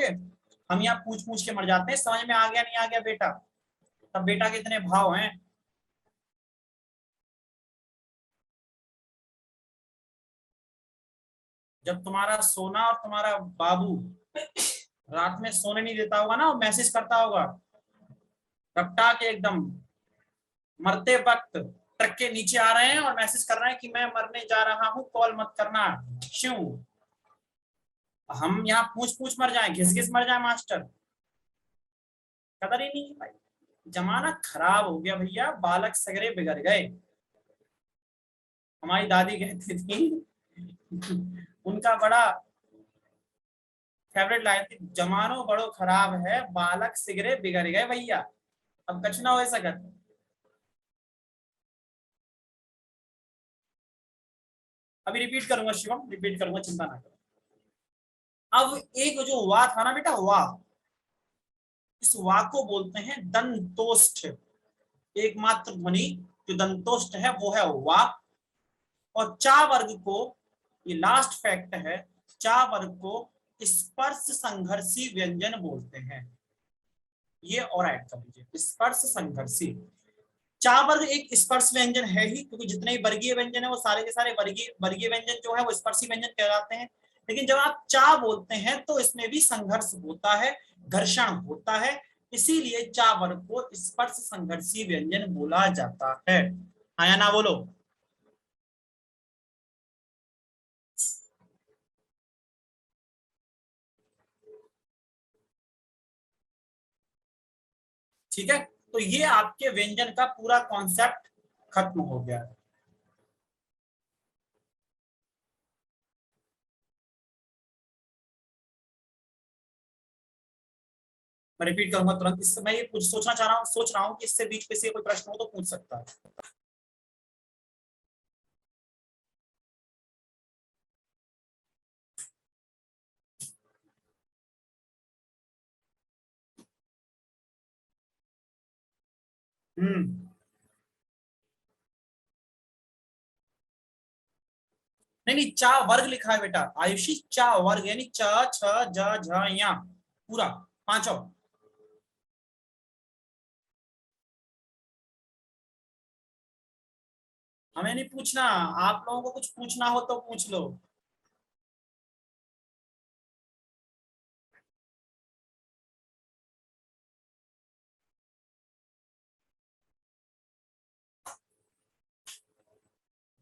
हम यहाँ पूछ पूछ के मर जाते हैं, समझ में आ गया नहीं आ गया बेटा, तब बेटा के इतने भाव हैं। जब तुम्हारा सोना और तुम्हारा बाबू रात में सोने नहीं देता होगा ना, वो मैसेज करता होगा रपटा के एकदम, मरते वक्त ट्रक के नीचे आ रहे हैं और मैसेज कर रहे हैं कि मैं मरने जा रहा हूँ, कॉल मत करना। क्यों? हम यहाँ पूछ पूछ मर जाए, घिस घिस मर जाए मास्टर, कदर ही नहीं है भाई। जमाना खराब हो गया भैया, बालक सगरे बिगड़ गए। हमारी दादी कहती थी उनका बड़ा फेवरेट लाइन थी, जमानो बड़ो खराब है, बालक सिगरे बिगड़ गए भैया। अब कछ ना हो सकत। अभी रिपीट करूंगा शिवम, रिपीट करूंगा, चिंता ना करो। अब एक जो वाह था ना बेटा, वाह, इस वाह को बोलते हैं दंतोष्ठ। एकमात्र ध्वनि जो दंतोष्ठ है वो है वाह। और चा वर्ग को, ये लास्ट फैक्ट है, चा वर्ग को स्पर्श संघर्षी व्यंजन बोलते हैं। ये और ऐड कर लीजिए, स्पर्श संघर्षी। चा वर्ग एक स्पर्श व्यंजन है ही, क्योंकि जितने भी वर्गीय व्यंजन है वो सारे के सारे वर्गीय व्यंजन जो है वो स्पर्शी व्यंजन कहलाते हैं। लेकिन जब आप चा बोलते हैं तो इसमें भी संघर्ष होता है, घर्षण होता है, इसीलिए चा वर्ग को स्पर्श संघर्षी व्यंजन बोला जाता है। हाँ या ना बोलो। ठीक है, तो ये आपके व्यंजन का पूरा कॉन्सेप्ट खत्म हो गया। मैं रिपीट करूंगा तुरंत, इससे मैं ये कुछ सोच रहा हूँ कि इससे बीच में से कोई प्रश्न हो तो पूछ सकता है। नहीं नहीं, चा वर्ग लिखा है बेटा आयुषी, चा वर्ग यानी च छ ज झ या पूरा पांचों। हमें नहीं पूछना, आप लोगों को कुछ पूछना हो तो पूछ लो।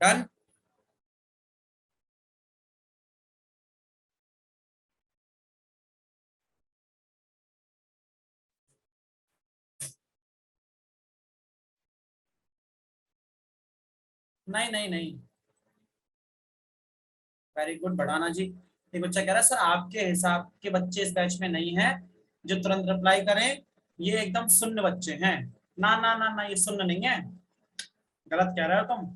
डन। नहीं नहीं नहीं, वेरी गुड बढ़ाना जी। एक बच्चा कह रहा है सर आपके हिसाब के बच्चे इस बैच में नहीं है जो तुरंत रिप्लाई करें, ये एकदम शून्य बच्चे हैं। ना ना ना ना, ये शून्य नहीं है, गलत कह रहे हो तुम।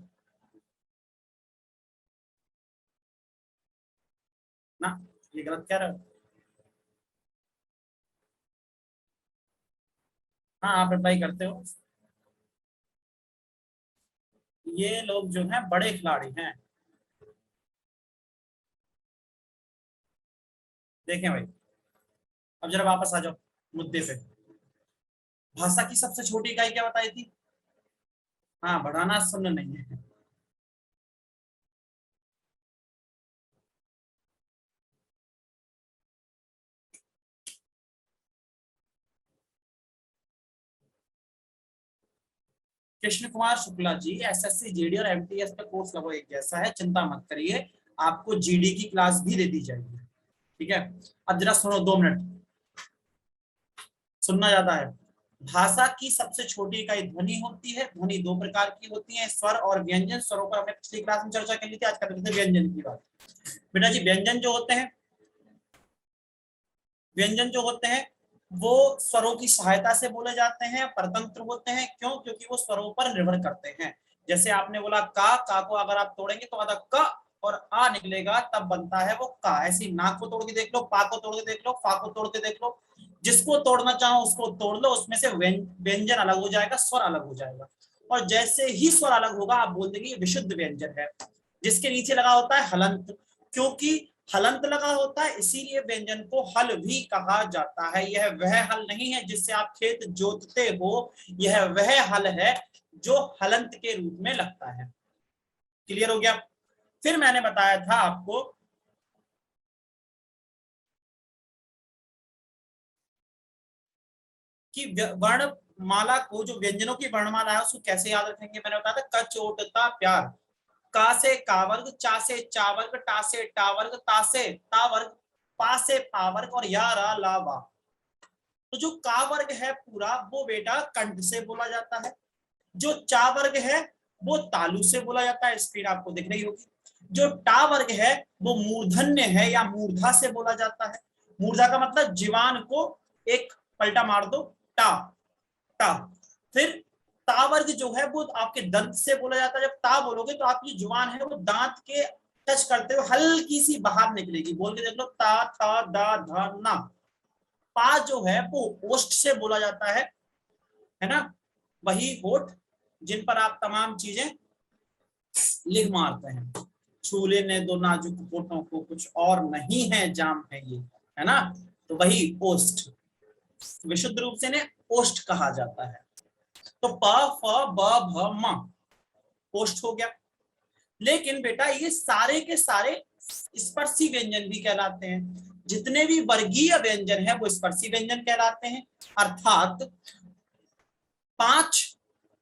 ना, ये गलत कह रहे हो। हाँ आप रिप्लाई करते हो। ये लोग जो हैं बड़े खिलाड़ी हैं। देखें भाई, अब जरा वापस आ जाओ मुद्दे पे। भाषा की सबसे छोटी इकाई क्या बताई थी? हाँ, बढ़ाना शून्य नहीं है। कृष्ण कुमार शुक्ला जी, एसएससी जीडी और एमटीएस का कोर्स लगभग एक जैसा है, चिंता मत करिए, आपको जीडी की क्लास भी दे दी जाएगी। ठीक है, अब जरा सुनो 2 मिनट, सुनना ज्यादा है। भाषा की सबसे छोटी इकाई ध्वनि होती है। ध्वनि दो प्रकार की होती है, स्वर और व्यंजन। स्वरों पर हमने पिछली क्लास में चर्चा कर ली थी, आज कर रहे थे व्यंजन की बात। बेटा जी, व्यंजन जो होते हैं, व्यंजन जो होते हैं वो स्वरों की सहायता से बोले जाते हैं, परतंत्र होते हैं। क्यों? क्योंकि वो स्वरों पर निर्भर करते हैं। जैसे आपने बोला का को अगर आप तोड़ेंगे तो आधा क और आ निकलेगा, तब बनता है वो का। ऐसी ना को तोड़ के देख लो, पा को तोड़ के देख लो, फा को तोड़ के देख लो, जिसको तोड़ना चाहो उसको तोड़ लो, उसमें से व्यंजन अलग हो जाएगा, स्वर अलग हो जाएगा। और जैसे ही स्वर अलग होगा आप बोल देंगे ये विशुद्ध व्यंजन है। जिसके नीचे लगा होता है हलंत, क्योंकि हलंत लगा होता है इसीलिए व्यंजन को हल भी कहा जाता है। यह वह हल नहीं है जिससे आप खेत जोतते हो, यह वह हल है जो हलंत के रूप में लगता है। क्लियर हो गया? फिर मैंने बताया था आपको कि वर्णमाला को, जो व्यंजनों की वर्णमाला है उसको कैसे याद रखेंगे। मैंने बताया था कचोटता प्यार, का से का वर्ग, चा से चा वर्ग, टा से टा वर्ग, ता से ता वर्ग, पा से पा वर्ग और या रा ला वा। तो जो का वर्ग है पूरा वो बेटा कंठ से बोला जाता है। जो चा वर्ग है वो तालु से बोला जाता है, स्क्रीन आपको दिख रही होगी। जो टा वर्ग है वो मूर्धन्य है या मूर्धा से बोला जाता है। मूर्धा का मतलब जीवान को एक पलटा मार दो, टा टा। फिर ता वर्ग जो है वो आपके दंत से बोला जाता है। जब ता बोलोगे तो आपकी जुबान है वो दांत के टच करते हुए हल्की सी बाहर निकलेगी। बोल के देख लो, ता था दा धा ना। पा जो है वो ओष्ठ से बोला जाता है ना, वही होठ जिन पर आप तमाम चीजें लिख मारते हैं। छू लेने दो नाजुक होठों को, कुछ और नहीं है जाम है ये, है ना। तो वही ओष्ठ, विशुद्ध रूप से ने ओष्ठ कहा जाता है। तो प फ ब भ म ओष्ठ हो गया। लेकिन बेटा ये सारे के सारे स्पर्शी व्यंजन भी कहलाते हैं। जितने भी वर्गीय व्यंजन है वो स्पर्शी व्यंजन कहलाते हैं। अर्थात 5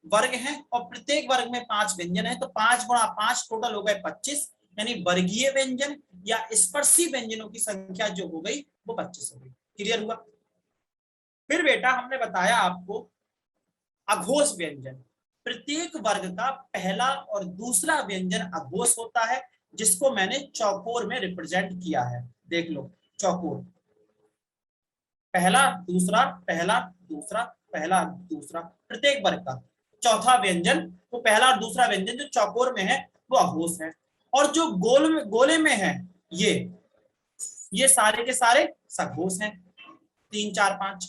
वर्ग हैं और प्रत्येक वर्ग में 5 व्यंजन है, तो 5 गुणा 5 टोटल हो गए 25, यानी वर्गीय व्यंजन या स्पर्शी व्यंजनों की संख्या जो हो गई वो 25 हो गई। क्लियर हुआ? फिर बेटा हमने बताया आपको अघोष व्यंजन। प्रत्येक वर्ग का पहला और दूसरा व्यंजन अघोष होता है, जिसको मैंने चौकोर में रिप्रेजेंट किया है। देख लो, चौकोर, पहला दूसरा पहला दूसरा पहला दूसरा, प्रत्येक वर्ग का चौथा व्यंजन, वो पहला और दूसरा व्यंजन जो चौकोर में है वो अघोष है। और जो गोले में है ये सारे के सारे सघोष हैं, 3 4 5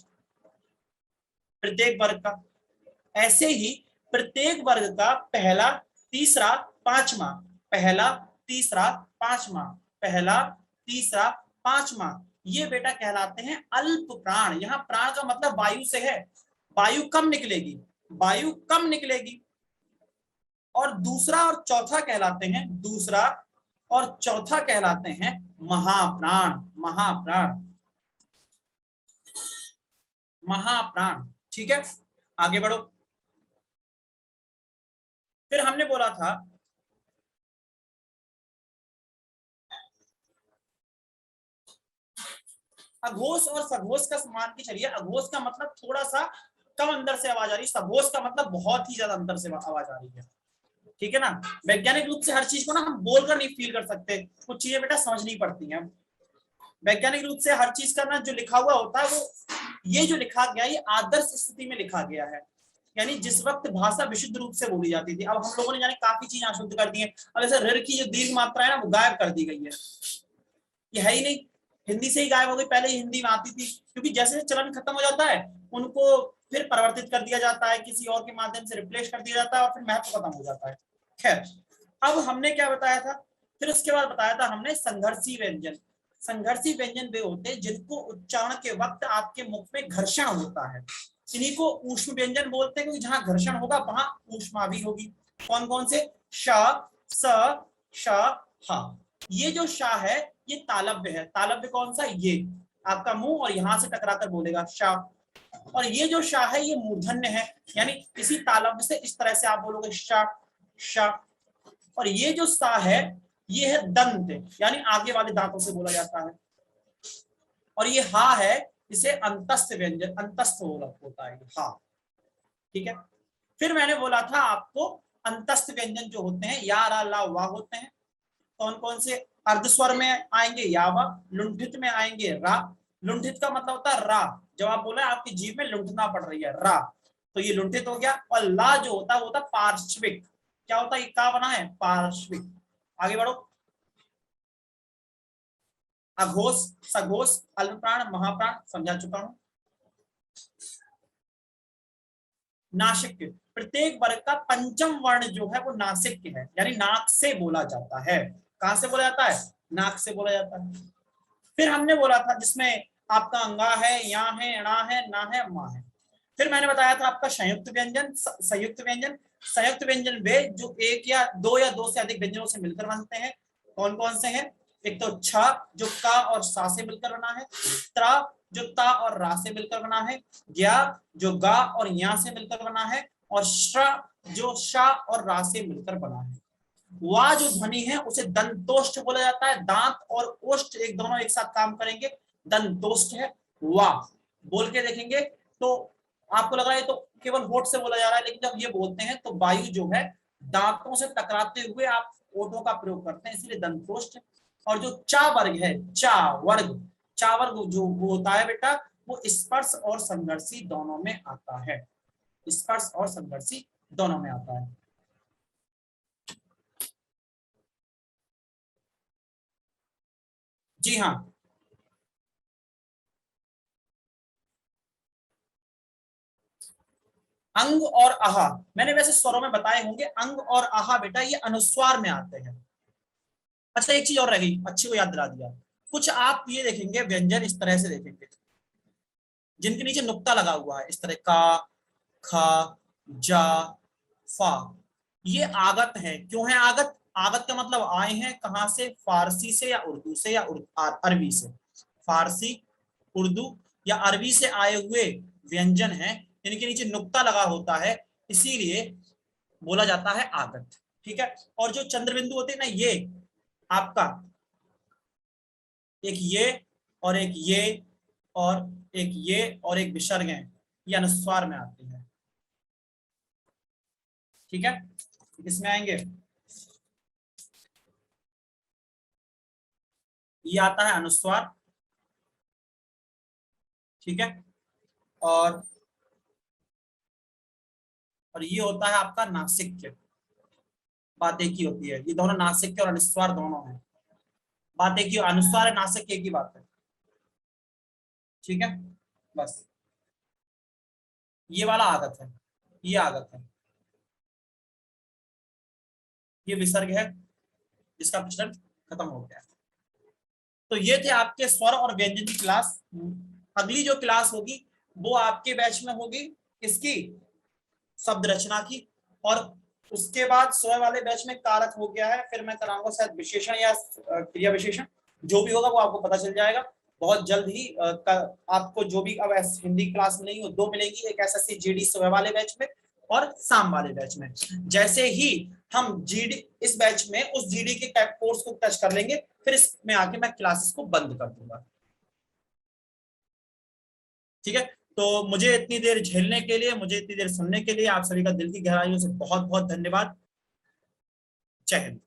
प्रत्येक वर्ग का। ऐसे ही प्रत्येक वर्ग का पहला तीसरा पांचवा, पहला तीसरा पांचवा, पहला तीसरा पांचवा, ये बेटा कहलाते हैं अल्प प्राण। यहाँ प्राण का मतलब वायु से है, वायु कम निकलेगी, वायु कम निकलेगी। और दूसरा और चौथा कहलाते हैं, दूसरा और चौथा कहलाते हैं महाप्राण। महाप्राण, महाप्राण। ठीक है, आगे बढ़ो। फिर हमने बोला था अघोष और सघोष का मान के चलिए। अघोष का मतलब थोड़ा सा कम अंदर से आवाज आ रही है, सघोष का मतलब बहुत ही ज्यादा अंदर से आवाज आ रही है। ठीक है ना? वैज्ञानिक रूप से हर चीज को ना हम बोलकर नहीं फील कर सकते, कुछ चीजें बेटा समझनी पड़ती हैं। वैज्ञानिक रूप से हर चीज का ना जो लिखा हुआ होता है वो, ये जो लिखा गया ये आदर्श स्थिति में लिखा गया है, यानी जिस वक्त भाषा विशुद्ध रूप से बोली जाती थी। अब हम लोगों ने जाने काफी चीजें अशुद्ध कर दी है। अब ऐसे ऋ की जो दीर्घ मात्रा है ना वो गायब कर दी गई है, ये है ही नहीं, हिंदी से ही गायब हो गई। पहले हिंदी में आती थी, क्योंकि जैसे चलन खत्म हो जाता है उनको फिर परिवर्तित कर दिया जाता है, किसी और के माध्यम से रिप्लेस कर दिया जाता है और फिर महत्व खत्म हो जाता है। खैर, अब हमने क्या बताया था, फिर उसके बाद बताया था हमने संघर्षी व्यंजन। संघर्षी व्यंजन वे होते हैं जिनको उच्चारण के वक्त आपके मुख में घर्षण होता है, इन्हीं को ऊष्म व्यंजन बोलते हैं, क्योंकि जहां घर्षण होगा वहां ऊष्मा भी होगी। कौन कौन से? श, स, श, ह। ये जो श है ये तालव्य है। तालव्य कौन सा? ये आपका मुंह और यहां से टकराकर बोलेगा श। और ये जो श है ये मूर्धन्य है, यानी इसी तालव्य से इस तरह से आप बोलोगे श श। और ये जो सा है ये है दंत, यानी आगे वाले दांतों से बोला जाता है। और ये हा है, इसे अंतस्थ व्यंजन, अंतस्थ होता है हा। ठीक है, फिर मैंने बोला था आपको अंतस्थ व्यंजन जो होते हैं या रा ला वा होते हैं। कौन कौन से? अर्धस्वर में आएंगे या वा, लुंठित में आएंगे रा। लुंठित का मतलब होता है रा, जब आप बोले आपकी जीभ में लुंठना पड़ रही है रा, तो ये लुंठित हो गया। और ला जो होता है वो होता है पार्श्विक। क्या होता है? क्या बना है? पार्श्विक। आगे बढ़ो। अघोष, सघोष, अल्पप्राण, महाप्राण समझा चुका हूं। नासिक, प्रत्येक वर्ग का पंचम वर्ण जो है वो नासिक है, यानी नाक से बोला जाता है। कहां से बोला जाता है? नाक से बोला जाता है। फिर हमने बोला था जिसमें आपका अंगा है, या है, अणा है, ना है, मा है। फिर मैंने बताया था आपका संयुक्त व्यंजन, संयुक्त व्यंजन। संयुक्त व्यंजन वे जो एक या दो से अधिक व्यंजनों से मिलकर बनते हैं। कौन कौन से हैं? एक तो छ जो का और सा से मिलकर बना है, त्रा जो ता और रा से मिलकर बना है, ज्ञा जो गा और या से मिलकर बना है, और श्र जो शा और रा से मिलकर बना है। वा जो ध्वनि है उसे दंतोष्ठ बोला जाता है। दांत और ओष्ठ एक दोनों एक साथ काम करेंगे, दंतोष्ठ है वा। बोल के देखेंगे तो आपको लग रहा है तो केवल होठ से बोला जा रहा है, लेकिन जब ये बोलते हैं तो वायु जो है दांतों से टकराते हुए आप ओठों का प्रयोग करते हैं, इसलिए दंतोष्ठ। और जो चा वर्ग है, चा वर्ग, चा वर्ग जो होता है बेटा वो स्पर्श और संघर्षी दोनों में आता है। स्पर्श और संघर्षी दोनों में आता है। जी हाँ, अंग और आहा मैंने वैसे स्वरों में बताए होंगे। अंग और आहा बेटा ये अनुस्वार में आते हैं। अच्छा एक चीज और रह गई, अच्छी को याद दिला दिया। कुछ आप ये देखेंगे व्यंजन इस तरह से देखेंगे जिनके नीचे नुक्ता लगा हुआ है, इस तरह का, खा, जा, फा, ये आगत है। क्यों है आगत? आगत का मतलब आए हैं कहां से? फारसी से या उर्दू से या अरबी से। फारसी, उर्दू या अरबी से आए हुए व्यंजन है, इनके नीचे नुक्ता लगा होता है, इसीलिए बोला जाता है आगत। ठीक है। और जो चंद्र बिंदु होते हैं ना, ये आपका एक ये और एक ये और एक ये और एक विसर्ग है, ये अनुस्वार में आती है। ठीक है। किसमें आएंगे? ये आता है अनुस्वार। ठीक है। और ये होता है आपका नासिक्य। बात एक ही होती है, ये दोनों नासिक्य और अनुस्वार दोनों है। बात एक ही, अनुस्वार है नासिक्य एक ही बात है। ठीक है। बस ये वाला आगत है, ये आगत है, ये विसर्ग है जिसका प्रचलन खत्म हो गया। तो ये थे आपके स्वर और व्यंजन की क्लास। अगली जो क्लास होगी वो आपके बैच में होगी इसकी शब्द रचना की, और उसके बाद स्वयं वाले बैच में कारक हो गया है, फिर मैं कराऊंगा शायद विशेषण या क्रिया विशेषण, जो भी होगा वो आपको पता चल जाएगा बहुत जल्द ही। आपको जो भी अब हिंदी क्लास में नहीं हो, दो मिलेगी, एक एसएससी जीडी स्वयं वाले बैच में और शाम वाले बैच में। जैसे ही हम जीडी इस बैच में उस जीडी के कोर्स को टच कर लेंगे, फिर इसमें आके मैं क्लासेस को बंद कर दूंगा। ठीक है। तो मुझे इतनी देर झेलने के लिए, मुझे इतनी देर सुनने के लिए आप सभी का दिल की गहराइयों से बहुत बहुत धन्यवाद। जय हिंद।